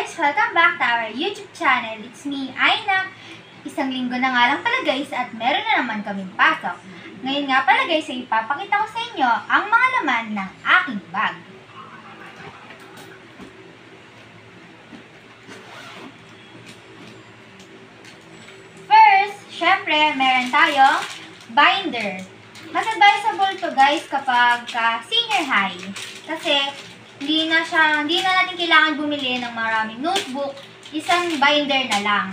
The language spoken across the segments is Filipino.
guys! Welcome back to our YouTube channel. It's me, Aina. Isang linggo na nga lang pala guys at meron na naman kaming pasok. Ngayon nga pala guys ay ipapakita ko sa inyo ang mga laman ng aking bag. First, syempre meron tayong binder. Mas advisable to guys kapag senior high. Kasi hindi na natin kailangan bumili ng maraming notebook, isang binder na lang.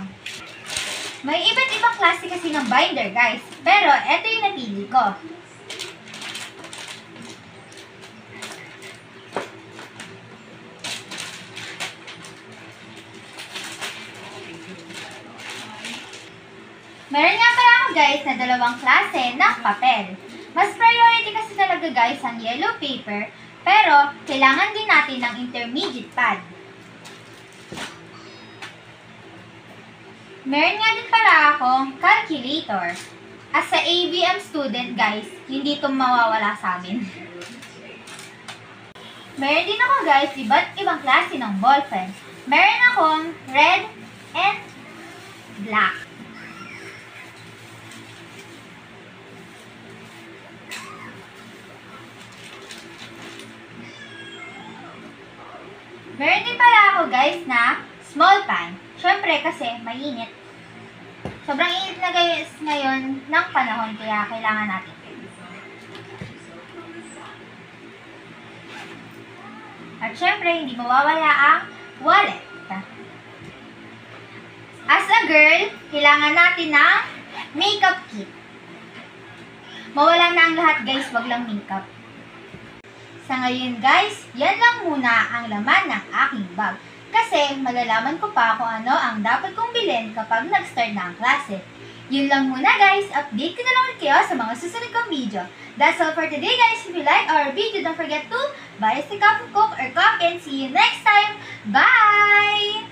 May iba't ibang klase kasi ng binder guys, pero ito yung napili ko. Meron nga pala ako guys na dalawang klase ng papel. Mas priority kasi talaga guys ang yellow paper, pero kailangan din natin ng intermediate pad. Meron nga din pala akong calculator. As a ABM student guys, hindi ito mawawala sa amin. Meron din ako guys iba't ibang klase ng ballpen. Meron akong red and black. Meron din pala ako guys na small pan. Siyempre kasi mainit. Sobrang init na guys ngayon ng panahon kaya kailangan natin. At siyempre hindi mawawala ang wallet. As a girl, kailangan natin ng makeup kit. Mawala na ang lahat guys, wag lang makeup. Sa ngayon guys, yan lang muna ang laman ng aking bag. Kasi malalaman ko pa kung ano ang dapat kong bilhin kapag nag-start na ang klase. Yun lang muna guys, update ko na lang kayo sa mga susunod kong video. That's all for today guys. If you like our video, don't forget to buy us a cup of Coke or coffee and see you next time. Bye!